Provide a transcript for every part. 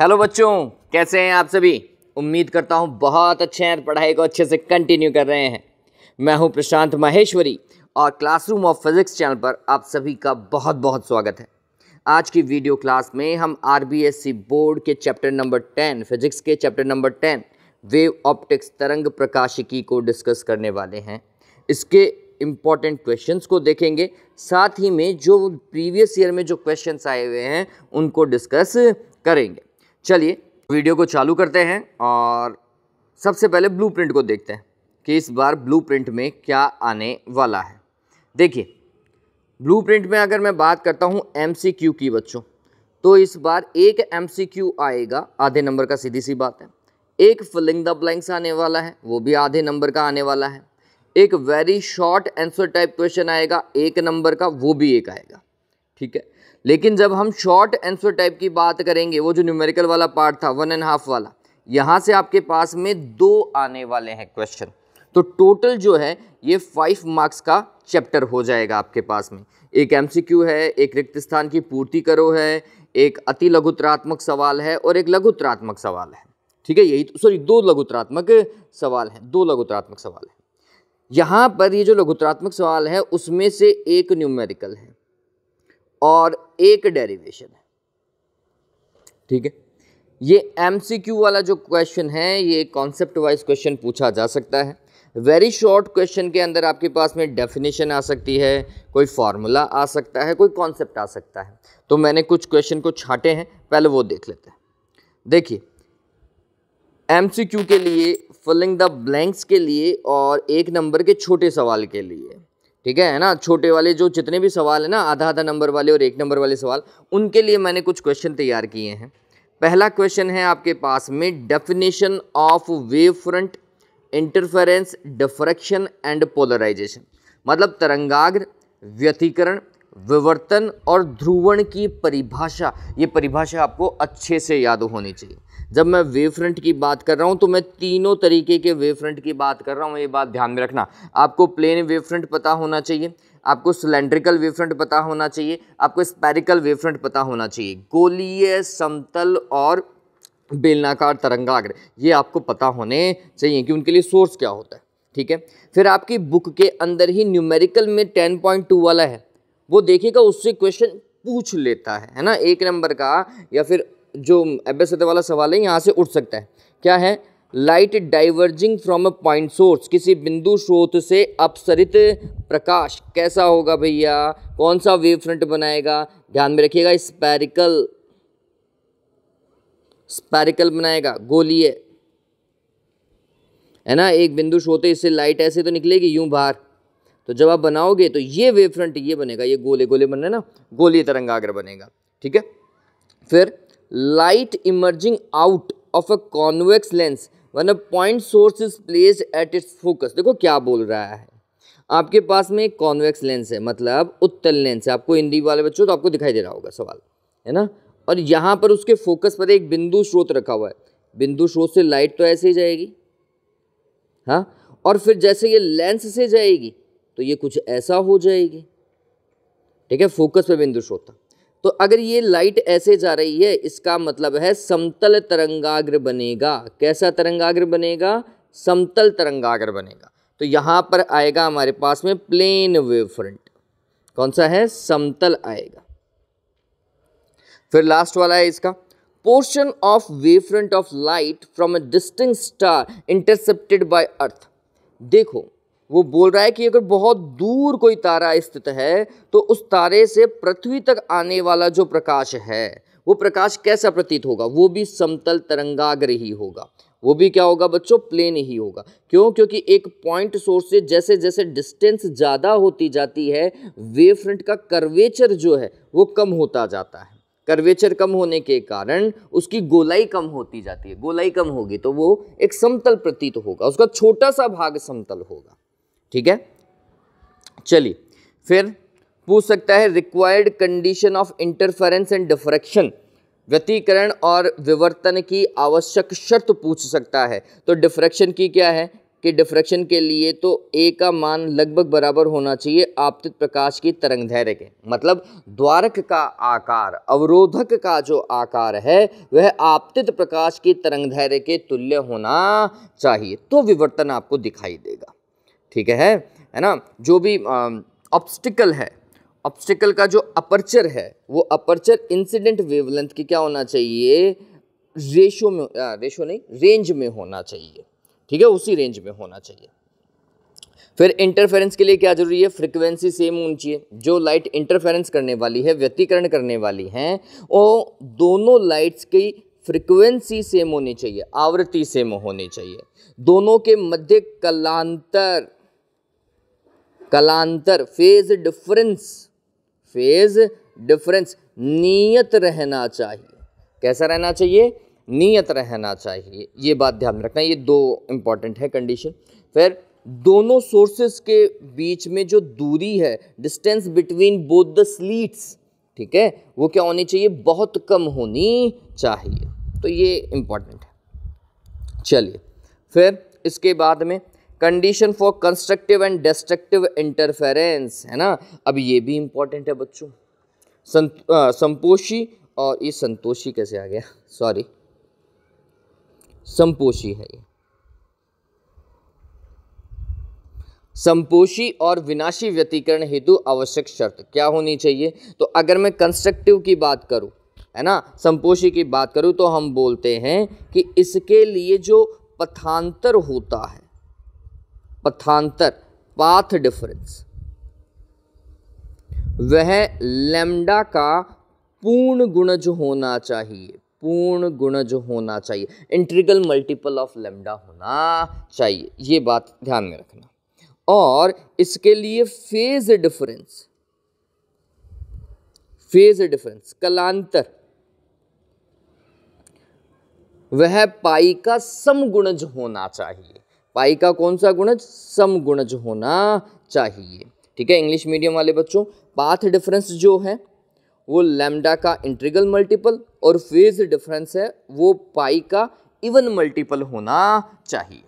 Hello बच्चों, कैसे हैं आप सभी। उम्मीद करता हूं बहुत अच्छे हैं, पढ़ाई को अच्छे से कंटिन्यू कर रहे हैं। मैं हूं प्रशांत माहेश्वरी और क्लासरूम ऑफ फिजिक्स चैनल पर आप सभी का बहुत बहुत स्वागत है। आज की वीडियो क्लास में हम आरबीएससी बोर्ड के चैप्टर नंबर 10 फिजिक्स के चैप्टर नंबर 10 वेव ऑप्टिक्स तरंग प्रकाशिकी को डिस्कस करने वाले हैं। इसके इम्पॉर्टेंट क्वेश्चंस को देखेंगे, साथ ही में जो प्रीवियस ईयर में जो क्वेश्चंस आए हुए हैं उनको डिस्कस करेंगे। चलिए वीडियो को चालू करते हैं और सबसे पहले ब्लूप्रिंट को देखते हैं कि इस बार ब्लूप्रिंट में क्या आने वाला है। देखिए, ब्लूप्रिंट में अगर मैं बात करता हूं एमसीक्यू की बच्चों, तो इस बार एक एमसीक्यू आएगा आधे नंबर का, सीधी सी बात है। एक फिलिंग द ब्लैंक्स आने वाला है, वो भी आधे नंबर का आने वाला है। एक very short answer type question आएगा 1 नंबर का, वो भी एक आएगा, ठीक है। लेकिन जब हम शॉर्ट आंसर टाइप की बात करेंगे, वो जो न्यूमेरिकल वाला पार्ट था 1.5 वाला, यहाँ से आपके पास में 2 आने वाले हैं क्वेश्चन। तो टोटल जो है ये 5 मार्क्स का चैप्टर हो जाएगा आपके पास में। एक एमसीक्यू है, एक रिक्त स्थान की पूर्ति करो है, एक अति लघुत्रात्मक सवाल है और एक लघुत्रात्मक सवाल है, ठीक है। यही सॉरी 2 लघुत्रात्मक सवाल है, 2 लघुत्रात्मक सवाल है। यहाँ पर ये जो लघुत्रात्मक सवाल है उसमें से एक न्यूमेरिकल है और एक डेरिवेशन है, ठीक है। ये एमसीक्यू वाला जो क्वेश्चन है ये कॉन्सेप्ट वाइज क्वेश्चन पूछा जा सकता है। वेरी शॉर्ट क्वेश्चन के अंदर आपके पास में डेफिनेशन आ सकती है, कोई फार्मूला आ सकता है, कोई कॉन्सेप्ट आ सकता है। तो मैंने कुछ क्वेश्चन को छांटे हैं, पहले वो देख लेते हैं। देखिए, एमसीक्यू के लिए, फिलिंग द ब्लैंक्स के लिए और 1 नंबर के छोटे सवाल के लिए, ठीक है ना। छोटे वाले जो जितने भी सवाल है ना, आधा नंबर वाले और 1 नंबर वाले सवाल, उनके लिए मैंने कुछ क्वेश्चन तैयार किए हैं। पहला क्वेश्चन है आपके पास में definition of wave front, interference, diffraction and polarization. मतलब तरंगाग्र, व्यतिकरण, विवर्तन और ध्रुवण की परिभाषा। ये परिभाषा आपको अच्छे से याद होनी चाहिए। जब मैं वेव फ्रंट की बात कर रहा हूँ तो मैं तीनों तरीके के वेव फ्रंट की बात कर रहा हूँ, ये बात ध्यान में रखना। आपको प्लेन वेव फ्रंट पता होना चाहिए, आपको सिलेंड्रिकल वेव फ्रंट पता होना चाहिए, आपको स्फेरिकल वेव फ्रंट पता होना चाहिए। गोलीय, समतल और बेलनाकार तरंगाग्र, ये आपको पता होने चाहिए कि उनके लिए सोर्स क्या होता है, ठीक है। फिर आपकी बुक के अंदर ही न्यूमेरिकल में 10.2 वाला है, वो देखिएगा, उससे क्वेश्चन पूछ लेता है ना, 1 नंबर का, या फिर जो एबेसिड वाला सवाल है यहाँ से उठ सकता है। क्या है? Light diverging from a point source, किसी बिंदु स्रोत से अपसरित प्रकाश कैसा होगा भैया, कौन सा वेव फ्रंट बनाएगा? ध्यान में रखिएगा, स्फेरिकल बनाएगा, गोलीय, है ना। एक बिंदु स्रोत है, इससे लाइट ऐसे तो निकलेगी यूं बाहर, तो जब आप बनाओगे तो ये वेव फ्रंट ये बनेगा, ये गोले गोले बन रहे ना, गोलीय तरंगाग्र बनेगा, ठीक है। फिर light emerging out of a convex lens when a point source is placed at its focus. देखो क्या बोल रहा है, आपके पास में एक कॉन्वेक्स लेंस है, मतलब उत्तल लेंस है। आपको हिंदी वाले बच्चों तो आपको दिखाई दे रहा होगा सवाल, है ना। और यहाँ पर उसके फोकस पर एक बिंदु स्रोत रखा हुआ है। बिंदु स्रोत से लाइट तो ऐसे ही जाएगी, हाँ, और फिर जैसे ये लेंस से जाएगी तो ये कुछ ऐसा हो जाएगी, ठीक है। फोकस पे बिंदु स्रोत था, तो अगर ये लाइट ऐसे जा रही है, इसका मतलब है समतल तरंगाग्र बनेगा। कैसा तरंगाग्र बनेगा? समतल तरंगाग्र बनेगा। तो यहां पर आएगा हमारे पास में प्लेन वेव फ्रंट। कौन सा है? समतल आएगा। फिर लास्ट वाला है इसका, portion of wave front of light from a distinct star intercepted by earth. देखो, वो बोल रहा है कि अगर बहुत दूर कोई तारा स्थित है तो उस तारे से पृथ्वी तक आने वाला जो प्रकाश है, वो प्रकाश कैसा प्रतीत होगा? वो भी समतल तरंगाग्र ही होगा। वो भी क्या होगा बच्चों? प्लेन ही होगा। क्यों? क्योंकि एक पॉइंट सोर्स से जैसे जैसे डिस्टेंस ज़्यादा होती जाती है, वेव फ्रंट का कर्वेचर जो है वो कम होता जाता है। कर्वेचर कम होने के कारण उसकी गोलाई कम होती जाती है। गोलाई कम होगी तो वो एक समतल प्रतीत होगा, उसका छोटा सा भाग समतल होगा, ठीक है। चलिए, फिर पूछ सकता है required condition of interference and diffraction, व्यतिकरण और विवर्तन की आवश्यक शर्त पूछ सकता है। तो डिफ्रैक्शन की क्या है? कि डिफ्रैक्शन के लिए तो ए का मान लगभग बराबर होना चाहिए आपतित प्रकाश की तरंगदैर्घ्य के। मतलब द्वारक का आकार, अवरोधक का जो आकार है वह आपतित प्रकाश की तरंगदैर्घ्य के तुल्य होना चाहिए, तो विवर्तन आपको दिखाई देगा। ठीक है ना। जो भी ऑब्स्टिकल है, ऑब्स्टिकल का जो अपर्चर है वो अपर्चर इंसिडेंट वेवलेंथ की क्या होना चाहिए, रेंज में होना चाहिए। ठीक है, उसी रेंज में होना चाहिए। फिर इंटरफेरेंस के लिए क्या जरूरी है, फ्रीक्वेंसी सेम होनी चाहिए। जो लाइट इंटरफेरेंस करने वाली है, व्यतिकरण करने वाली हैं, वो दोनों लाइट्स की फ्रीक्वेंसी सेम होनी चाहिए, आवृत्ति सेम होनी चाहिए। दोनों के मध्य कलांतर फेज डिफरेंस नियत रहना चाहिए। कैसा रहना चाहिए, नियत रहना चाहिए। ये बात ध्यान में रखना, ये दो इंपॉर्टेंट है कंडीशन। फिर दोनों सोर्सेस के बीच में जो दूरी है, डिस्टेंस बिटवीन बोथ द स्लीट्स, ठीक है, वो क्या होनी चाहिए, बहुत कम होनी चाहिए। तो ये इंपॉर्टेंट है। चलिए फिर इसके बाद में condition for constructive and destructive interference है ना। अब ये भी इंपॉर्टेंट है बच्चों। संपोषी, और ये संतोषी कैसे आ गया, सॉरी, संपोषी है ये। संपोषी और विनाशी व्यतिकरण हेतु आवश्यक शर्त क्या होनी चाहिए। तो अगर मैं कंस्ट्रक्टिव की बात करूं, है ना, संपोषी की बात करूं, तो हम बोलते हैं कि इसके लिए जो पथांतर होता है, पथांतर, पाथ डिफरेंस, वह लैम्डा का पूर्ण गुणज होना चाहिए, पूर्ण गुणज होना चाहिए, इंटीग्रल मल्टीपल ऑफ लैम्डा होना चाहिए। ये बात ध्यान में रखना। और इसके लिए फेज डिफरेंस, कलांतर, वह पाई का समगुणज होना चाहिए। पाई का कौन सा गुणज, समगुणज होना चाहिए। ठीक है, इंग्लिश मीडियम वाले बच्चों, पाथ डिफरेंस जो है वो लैम्डा का इंटीग्रल मल्टीपल, और फेज डिफरेंस है वो पाई का इवन मल्टीपल होना चाहिए।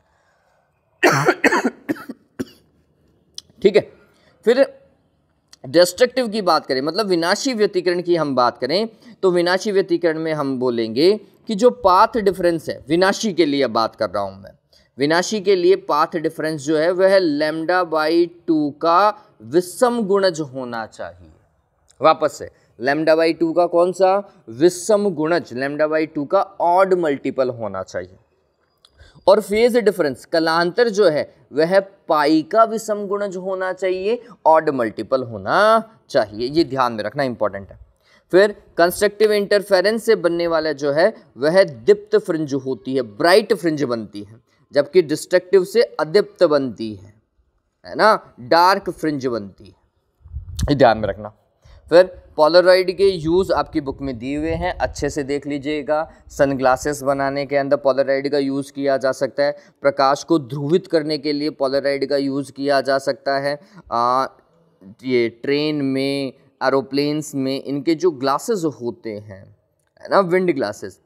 ठीक है। फिर डिस्ट्रक्टिव की बात करें, मतलब विनाशी व्यतिकरण की हम बात करें, तो विनाशी व्यतिकरण में हम बोलेंगे कि जो पाथ डिफरेंस है, विनाशी के लिए बात कर रहा हूं मैं, विनाशी के लिए पाथ डिफरेंस जो है वह लैम्डा बाई 2 का विषम गुणज होना चाहिए। वापस से, लैम्डा बाई 2 का कौन सा, विषम गुणज, लैम्डा बाई 2 का ऑड मल्टीपल होना चाहिए। और फेज डिफरेंस, कलांतर जो है वह पाई का विषम गुणज होना चाहिए, ऑड मल्टीपल होना चाहिए। ये ध्यान में रखना, इंपॉर्टेंट है। फिर कंस्ट्रक्टिव इंटरफेरेंस से बनने वाला जो है वह दीप्त फ्रिंज होती है, ब्राइट फ्रिंज बनती है, जबकि डिस्ट्रक्टिव से अदीप्त बनती है ना, डार्क फ्रिंज बनती है। ये ध्यान में रखना। फिर पोलराइड के यूज़ आपकी बुक में दिए हुए हैं, अच्छे से देख लीजिएगा। सनग्लासेस बनाने के अंदर पोलराइड का यूज़ किया जा सकता है। प्रकाश को ध्रुवित करने के लिए पोलराइड का यूज़ किया जा सकता है। ये ट्रेन में, एरोप्लेन्स में इनके जो ग्लासेस होते हैं, है ना, विंड ग्लासेस,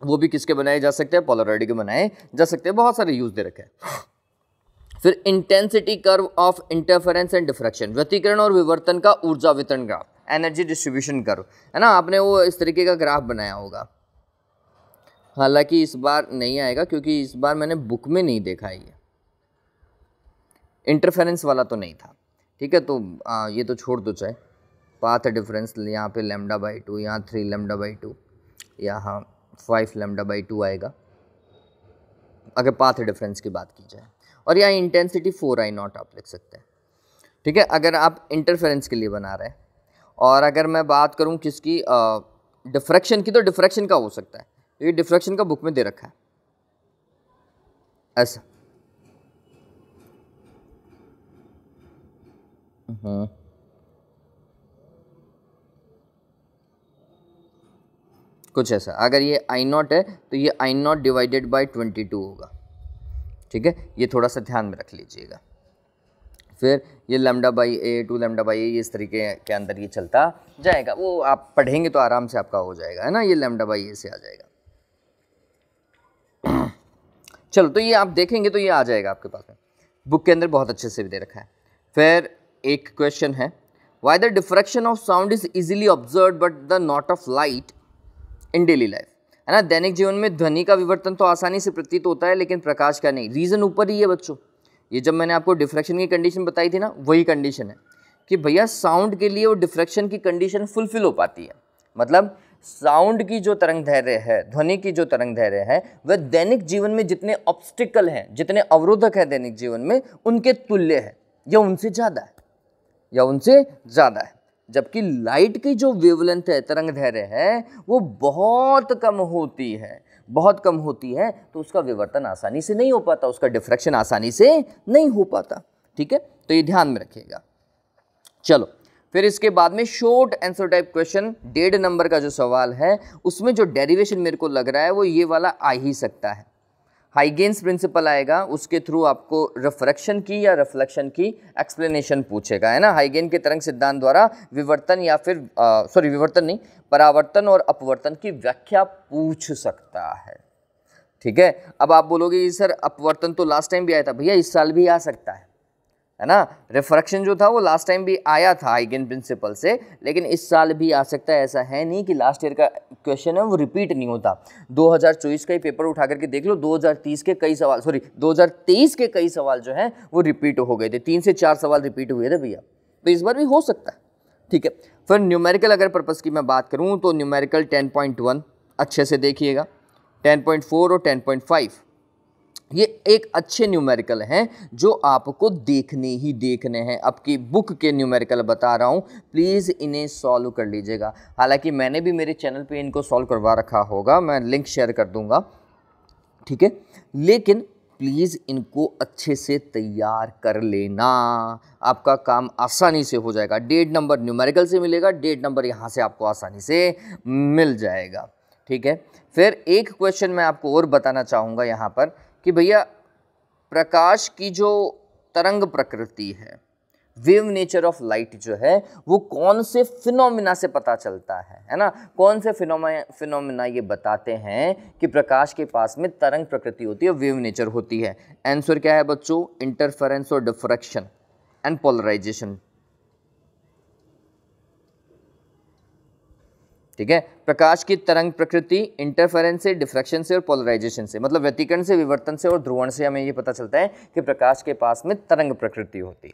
वो भी किसके बनाए जा सकते हैं, पोलराइड के बनाए जा सकते हैं। बहुत सारे यूज़ दे रखे हैं। फिर intensity curve of interference and diffraction, व्यतिकरण और विवर्तन का ऊर्जा वितरण ग्राफ, एनर्जी डिस्ट्रीब्यूशन कर्व, है ना। आपने वो इस तरीके का ग्राफ बनाया होगा, हालांकि इस बार नहीं आएगा क्योंकि इस बार मैंने बुक में नहीं देखा है, ये इंटरफेरेंस वाला तो नहीं था। ठीक है, तो ये तो छोड़ दो चाहे। पाथ डिफरेंस यहाँ पे लैम्डा बाई 2, यहाँ 3 लैम्डा बाई 2, यहाँ 5 लैम्डा बाई 2 आएगा अगर पाथ डिफरेंस की बात की जाए। और यहाँ इंटेंसिटी 4I0 आप लिख सकते हैं। ठीक है, अगर आप इंटरफेरेंस के लिए बना रहे हैं। और अगर मैं बात करूँ किसकी, डिफ्रैक्शन की, तो डिफ्रैक्शन का हो सकता है, ये डिफ्रैक्शन का बुक में दे रखा है ऐसा। कुछ ऐसा, अगर ये I0 है तो ये I0 डिवाइडेड बाई 22 होगा। ठीक है, ये थोड़ा सा ध्यान में रख लीजिएगा। फिर ये lambda by A, 2 lambda by A, इस तरीके के अंदर ये चलता जाएगा। वो आप पढ़ेंगे तो आराम से आपका हो जाएगा, है ना, ये लैम्डा बाई ए से आ जाएगा। चलो, तो ये आप देखेंगे तो ये आ जाएगा आपके पास में, बुक के अंदर बहुत अच्छे से भी दे रखा है। फिर एक क्वेश्चन है, why the diffraction of sound is easily observe but the not of light in daily life, है ना। दैनिक जीवन में ध्वनि का विवर्तन तो आसानी से प्रतीत होता है लेकिन प्रकाश का नहीं। रीज़न ऊपर ही है बच्चों, ये जब मैंने आपको डिफ्रैक्शन की कंडीशन बताई थी ना, वही कंडीशन है कि भैया साउंड के लिए वो डिफ्रैक्शन की कंडीशन फुलफिल हो पाती है। मतलब साउंड की जो तरंग दैर्घ्य है, ध्वनि की जो तरंग दैर्घ्य है, वह दैनिक जीवन में जितने ऑब्स्टिकल हैं, जितने अवरोधक हैं दैनिक जीवन में, उनके तुल्य है या उनसे ज़्यादा है, या उनसे ज़्यादा है। जबकि लाइट की जो वेवलेंथ है, तरंग दैर्घ्य है, वो बहुत कम होती है, बहुत कम होती है, तो उसका विवर्तन आसानी से नहीं हो पाता, उसका डिफ्रैक्शन आसानी से नहीं हो पाता। ठीक है, तो ये ध्यान में रखिएगा। चलो, फिर इसके बाद में short answer type question, 1.5 number का जो सवाल है उसमें जो डेरिवेशन मेरे को लग रहा है वो ये वाला आ ही सकता है। हाइगेन्स प्रिंसिपल आएगा, उसके थ्रू आपको रिफ्रैक्शन की या रिफ्लेक्शन की एक्सप्लेनेशन पूछेगा, है ना। हाइगेन के तरंग सिद्धांत द्वारा विवर्तन या फिर विवर्तन नहीं, परावर्तन और अपवर्तन की व्याख्या पूछ सकता है। ठीक है, अब आप बोलोगे सर अपवर्तन तो लास्ट टाइम भी आया था, भैया इस साल भी आ सकता है ना। रिफ्रैक्शन जो था वो लास्ट टाइम भी आया था हाइगेन प्रिंसिपल से, लेकिन इस साल भी आ सकता है। ऐसा है नहीं कि लास्ट ईयर का क्वेश्चन है वो रिपीट नहीं होता। 2024 का ही पेपर उठा करके देख लो, 2023 के कई सवाल जो हैं वो रिपीट हो गए थे, 3 से 4 सवाल रिपीट हुए थे भैया, तो इस बार भी हो सकता है। ठीक है, फिर न्यूमेरिकल अगर पर्पज़ की मैं बात करूँ तो न्यूमेरिकल 10.1 अच्छे से देखिएगा, 10.4 और 10.5 ये एक अच्छे न्यूमेरिकल हैं जो आपको देखने ही देखने हैं। आपकी बुक के न्यूमेरिकल बता रहा हूँ, प्लीज़ इन्हें सॉल्व कर लीजिएगा। हालांकि मैंने भी मेरे चैनल पे इनको सॉल्व करवा रखा होगा, मैं लिंक शेयर कर दूंगा, ठीक है। लेकिन प्लीज़ इनको अच्छे से तैयार कर लेना, आपका काम आसानी से हो जाएगा। 1.5 नंबर न्यूमेरिकल से मिलेगा, 1.5 नंबर यहाँ से आपको आसानी से मिल जाएगा। ठीक है, फिर एक क्वेश्चन मैं आपको और बताना चाहूँगा यहाँ पर कि भैया प्रकाश की जो तरंग प्रकृति है, वेव नेचर ऑफ लाइट जो है, वो कौन से फिनोमिना से पता चलता है ना। कौन से फिनोमिना ये बताते हैं कि प्रकाश के पास में तरंग प्रकृति होती है, वेव नेचर होती है। आंसर क्या है बच्चों, इंटरफेरेंस और डिफ्रैक्शन एंड पोलराइजेशन। ठीक है, प्रकाश की तरंग प्रकृति इंटरफेरेंस से, डिफ्रैक्शन से और पोलराइजेशन से, मतलब व्यतिकरण से, विवर्तन से और ध्रुवण से हमें ये पता चलता है कि प्रकाश के पास में तरंग प्रकृति होती है।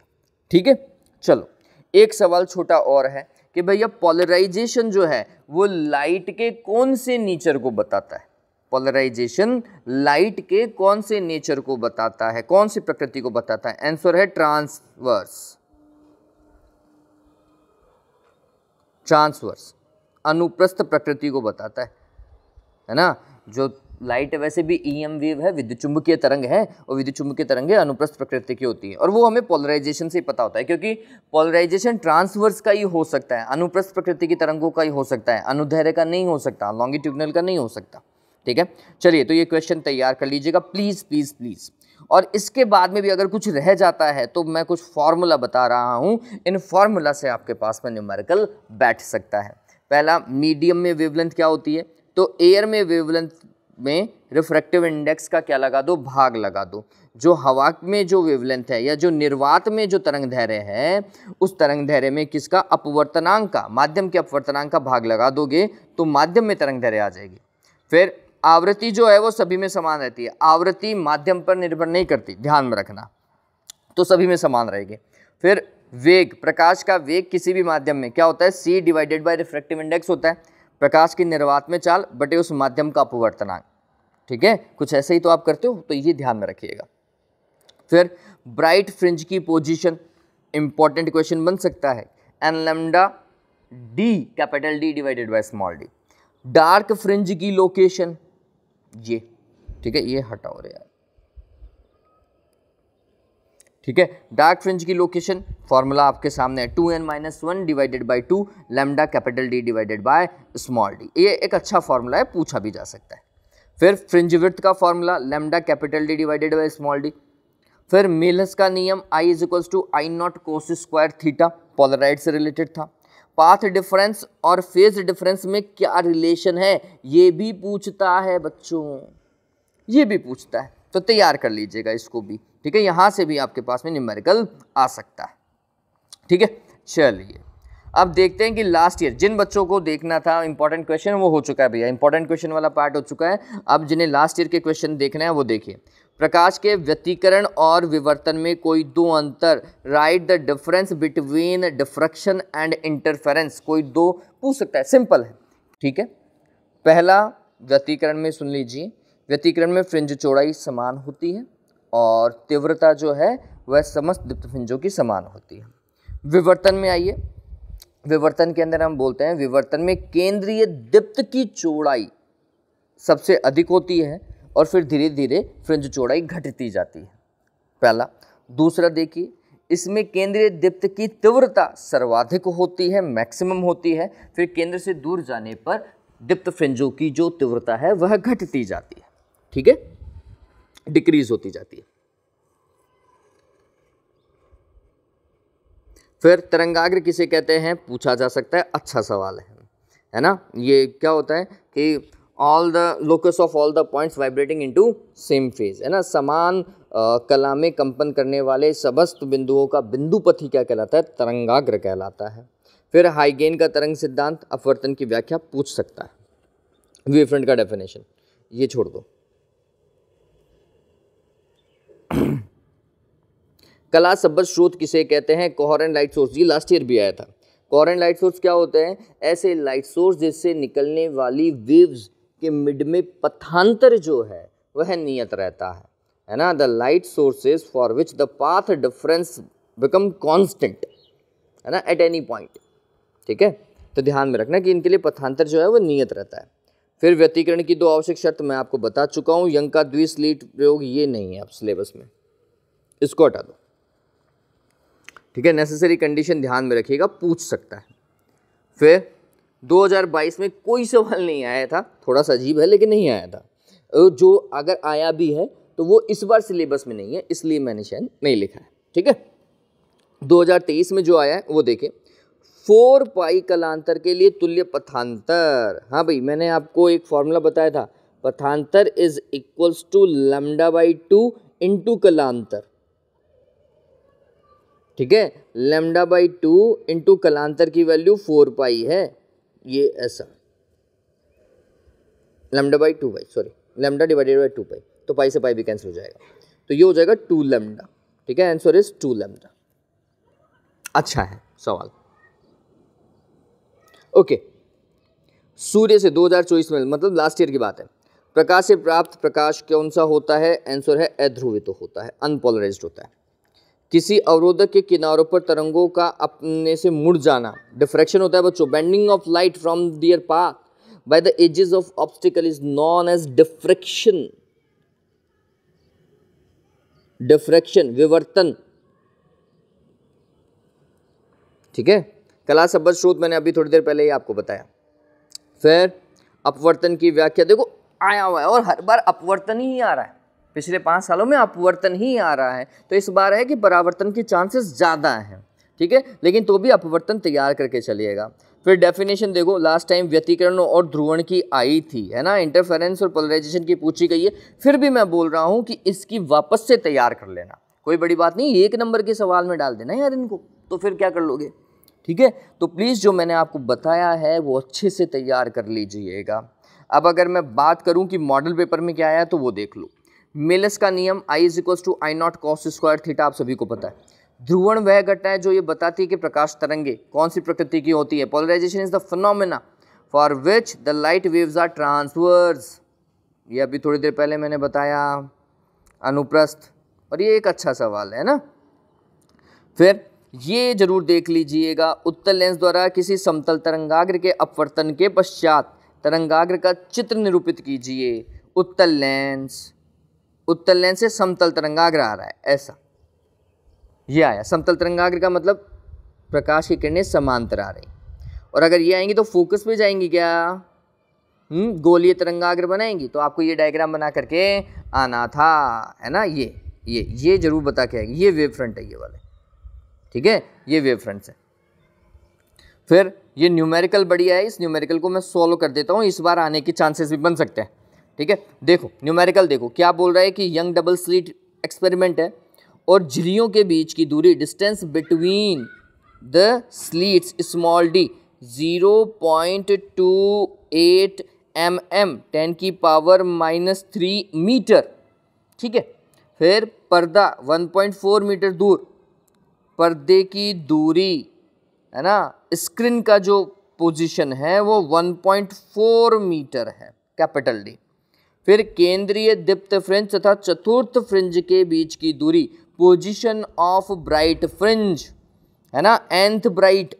ठीक है, चलो एक सवाल छोटा और है कि भैया पोलराइजेशन जो है वो लाइट के कौन से नेचर को बताता है। पोलराइजेशन लाइट के कौन से नेचर को बताता है, कौन सी प्रकृति को बताता है। आंसर है ट्रांसवर्स, ट्रांसवर्स अनुप्रस्थ प्रकृति को बताता है ना। जो लाइट वैसे भी ईएम वेव है, विद्युत चुंबकीय तरंग है, और विद्युत चुंबकीय तरंगें अनुप्रस्थ प्रकृति की होती है, और वो हमें पोलराइजेशन से ही पता होता है, क्योंकि पोलराइजेशन ट्रांसवर्स का ही हो सकता है, अनुप्रस्थ प्रकृति की तरंगों का ही हो सकता है, अनुदैर्घ्य का नहीं हो सकता, लॉन्गिट्यूडनल का नहीं हो सकता। ठीक है, चलिए तो ये क्वेश्चन तैयार कर लीजिएगा प्लीज़ प्लीज़ प्लीज़। और इसके बाद में भी अगर कुछ रह जाता है तो मैं कुछ फार्मूला बता रहा हूँ, इन फार्मूला से आपके पास में न्यूमेरिकल बैठ सकता है। पहला, मीडियम में वेवलेंथ क्या होती है, तो एयर में वेवलेंथ में रिफ्रैक्टिव इंडेक्स का क्या लगा दो, भाग लगा दो। जो हवा में जो वेवलेंथ है या जो निर्वात में जो तरंग दैर्घ्य है, उस तरंग दैर्घ्य में किसका, अपवर्तनांक का, माध्यम के अपवर्तनांक का भाग लगा दोगे तो माध्यम में तरंग दैर्घ्य आ जाएगी। फिर आवृत्ति जो है वो सभी में समान रहती है, आवृत्ति माध्यम पर निर्भर नहीं करती, ध्यान में रखना, तो सभी में समान रहेगी। फिर वेग, प्रकाश का वेग किसी भी माध्यम में क्या होता है, c divided by refractive index होता है, प्रकाश की निर्वात में चाल बटे उस माध्यम का अपवर्तनांक। ठीक है, कुछ ऐसे ही तो आप करते हो, तो ये ध्यान में रखिएगा। फिर ब्राइट फ्रिंज की पोजीशन, इंपॉर्टेंट क्वेश्चन बन सकता है, N lambda D, capital D divided by small D. Dark fringe की लोकेशन, ये ठीक है, ये हटाओ रे यार। ठीक है, डार्क फ्रिंज की लोकेशन फॉर्मूला आपके सामने है, 2n-1 divided by 2 lambda capital D divided by small D. ये एक अच्छा फॉर्मूला है, पूछा भी जा सकता है। फिर फ्रिंज विड्थ का formula lambda capital D divided by small D. फिर मेलस का नियम I = I0 cos square theta, Polaroid से रिलेटेड था। पाथ डिफरेंस और फेज डिफरेंस में क्या रिलेशन है, ये भी पूछता है बच्चों, ये भी पूछता है। तो तैयार कर लीजिएगा इसको भी, ठीक है। यहाँ से भी आपके पास में न्यूमेरिकल आ सकता है, ठीक है। चलिए अब देखते हैं कि लास्ट ईयर जिन बच्चों को देखना था इंपॉर्टेंट क्वेश्चन वो हो चुका है भैया, इंपॉर्टेंट क्वेश्चन वाला पार्ट हो चुका है। अब जिन्हें लास्ट ईयर के क्वेश्चन देखना है वो देखिए। प्रकाश के व्यतिकरण और विवर्तन में कोई दो अंतर, right the difference between diffraction and interference. कोई दो पूछ सकता है, सिंपल है, ठीक है। पहला व्यतिकरण में सुन लीजिए, व्यतिकरण में फ्रिंज चौड़ाई समान होती है और तीव्रता जो है वह समस्त दीप्त फ्रिंजों की समान होती है। विवर्तन में आइए, विवर्तन के अंदर हम बोलते हैं विवर्तन में केंद्रीय दीप्त की चौड़ाई सबसे अधिक होती है और फिर धीरे धीरे फ्रिंज चौड़ाई घटती जाती है, पहला। दूसरा देखिए, इसमें केंद्रीय दीप्त की तीव्रता सर्वाधिक होती है, मैक्सिमम होती है, फिर केंद्र से दूर जाने पर दीप्त फ्रिंजों की जो तीव्रता है वह घटती जाती है, ठीक है, डिक्रीज होती जाती है। फिर तरंगाग्र किसे कहते हैं पूछा जा सकता है, अच्छा सवाल है ना। ये क्या होता है कि all the locus of all the points vibrating into same phase, है ना, समान कला में कंपन करने वाले समस्त बिंदुओं का बिंदुपति क्या कहलाता है, तरंगाग्र कहलाता है। फिर हाइगेन का तरंग सिद्धांत अपवर्तन की व्याख्या पूछ सकता है, वेवफ्रंट का डेफिनेशन ये छोड़ दो। कला शब्द स्रोत किसे कहते हैं, कोहेरेंट लाइट सोर्स, ये लास्ट ईयर भी आया था। कोहेरेंट लाइट सोर्स क्या होते हैं, ऐसे लाइट सोर्स जिससे निकलने वाली वेव्स के मिड में पथांतर जो है वह नियत रहता है ना। The light sources for which the path difference become constant, है ना, एट एनी पॉइंट, ठीक है। तो ध्यान में रखना कि इनके लिए पथांतर जो है वो नियत रहता है। फिर व्यतिकरण की दो आवश्यक शर्त मैं आपको बता चुका हूँ। यंग का द्विस्लिट प्रयोग ये नहीं है आप सिलेबस में, इसको हटा दो, ठीक है। नेसेसरी कंडीशन ध्यान में रखिएगा, पूछ सकता है। फिर 2022 में कोई सवाल नहीं आया था, थोड़ा सा अजीब है लेकिन नहीं आया था। जो अगर आया भी है तो वो इस बार सिलेबस में नहीं है, इसलिए मैंने शायद नहीं लिखा है, ठीक है। 2023 में जो आया है वो देखें, 4 पाई कलांतर के लिए तुल्य पथांतर। हाँ भाई, मैंने आपको एक फॉर्मूला बताया था, पथांतर इज इक्वल्स टू λ/2 इंटू कलांतर, ठीक है। λ/2 इंटू कलांतर की वैल्यू 4 पाई है, ये ऐसा λ/2 पाई, सॉरी λ डिवाइडेड बाई 2 पाई, तो पाई से पाई भी कैंसिल हो जाएगा, तो ये हो जाएगा 2 λ, ठीक है। Answer is 2 λ। अच्छा है सवाल, ओके। सूर्य से 2024 में, मतलब लास्ट ईयर की बात है, प्रकाश से प्राप्त प्रकाश कौन सा होता है, आंसर है अध्रुवित होता है, अनपोलराइज्ड होता है। किसी अवरोधक के किनारों पर तरंगों का अपने से मुड़ जाना डिफ्रैक्शन होता है बच्चों। Bending of light from their path by the edges of obstacle is known as diffraction. Diffraction विवर्तन, ठीक है। कला शब्द स्रोत मैंने अभी थोड़ी देर पहले ही आपको बताया। फिर अपवर्तन की व्याख्या देखो आया हुआ है, और हर बार अपवर्तन ही आ रहा है, पिछले 5 सालों में अपवर्तन ही आ रहा है, तो इस बार है कि परावर्तन के चांसेस ज़्यादा हैं, ठीक है, लेकिन तो भी अपवर्तन तैयार करके चलिएगा। फिर डेफिनेशन देखो, लास्ट टाइम व्यतिकरण और ध्रुवण की आई थी, है ना, इंटरफेरेंस और पोलराइजेशन की पूछी गई है, फिर भी मैं बोल रहा हूँ कि इसकी वापस से तैयार कर लेना, कोई बड़ी बात नहीं, 1 नंबर के सवाल में डाल देना यार इनको, तो फिर क्या कर लोगे, ठीक है। तो प्लीज़ जो मैंने आपको बताया है वो अच्छे से तैयार कर लीजिएगा। अब अगर मैं बात करूँ कि मॉडल पेपर में क्या आया तो वो देख लो। मेलस का नियम I=I0 cos स्क्वायर थीटा आप सभी को पता है। ध्रुवण वह घटना है जो ये बताती है कि प्रकाश तरंगे कौन सी प्रकृति की होती है। Polarization is the phenomena for which the light waves are transverse, ये अभी थोड़ी देर पहले मैंने बताया। अनुप्रस्थ, और ये एक अच्छा सवाल है ना। फिर ये जरूर देख लीजिएगा, उत्तल लेंस द्वारा किसी समतल तरंगाग्र के अपवर्तन के पश्चात तरंगाग्र का चित्र निरूपित कीजिए। उत्तल लेंस से समतल तरंगाग्र आ रहा है, ऐसा ये आया। समतल तरंगाग्र का मतलब प्रकाश की किरणें समांतर आ रही, और अगर ये आएंगी तो फोकस पे जाएंगी क्या, गोलीय तरंगाग्र बनाएंगी, तो आपको ये डायग्राम बना करके आना था, है ना। ये जरूर बता के आएगी, ये वेव फ्रंट है ये वाले, ठीक है, ये वेव फ्रंट्स है। फिर ये न्यूमेरिकल बढ़िया है, इस न्यूमेरिकल को मैं सॉल्व कर देता हूँ, इस बार आने के चांसेस भी बन सकते हैं, ठीक है, देखो न्यूमेरिकल देखो क्या बोल रहा है कि यंग डबल स्लिट एक्सपेरिमेंट है और झिल्लियों के बीच की दूरी distance between the slits small D 0.28 mm 10⁻³ metre, ठीक है। फिर पर्दा 1.4 मीटर दूर, पर्दे की दूरी है ना, स्क्रीन का जो पोजीशन है वो 1.4 मीटर है, कैपिटल डी। फिर केंद्रीय दीप्त फ्रिंज तथा चतुर्थ फ्रिंज के बीच की दूरी, पोजीशन ऑफ ब्राइट फ्रिंज है ना, nth ब्राइट,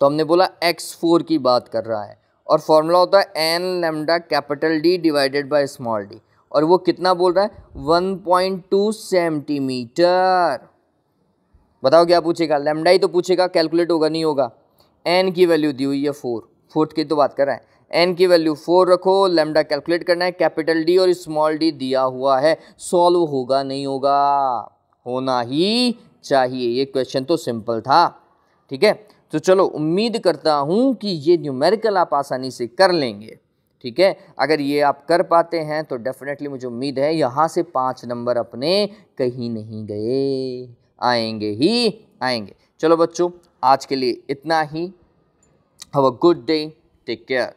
तो हमने बोला x4 की बात कर रहा है और फॉर्मूला होता है n lambda capital D divided by small d, और वो कितना बोल रहा है 1.2 सेंटीमीटर। बताओ क्या पूछेगा, लैम्डा ही तो पूछेगा, कैलकुलेट होगा नहीं होगा। n की वैल्यू दी हुई है 4, फोर्थ की तो बात कर रहा है, n की वैल्यू 4 रखो, लैम्डा कैलकुलेट करना है, कैपिटल D और स्मॉल d दिया हुआ है, सॉल्व होगा नहीं होगा, होना ही चाहिए। ये क्वेश्चन तो सिंपल था, ठीक है। तो चलो उम्मीद करता हूं कि ये न्यूमेरिकल आप आसानी से कर लेंगे, ठीक है। अगर ये आप कर पाते हैं तो डेफिनेटली मुझे उम्मीद है यहाँ से 5 नंबर अपने कहीं नहीं गए, आएंगे ही आएंगे। चलो बच्चों, आज के लिए इतना ही। Have a good day, take care.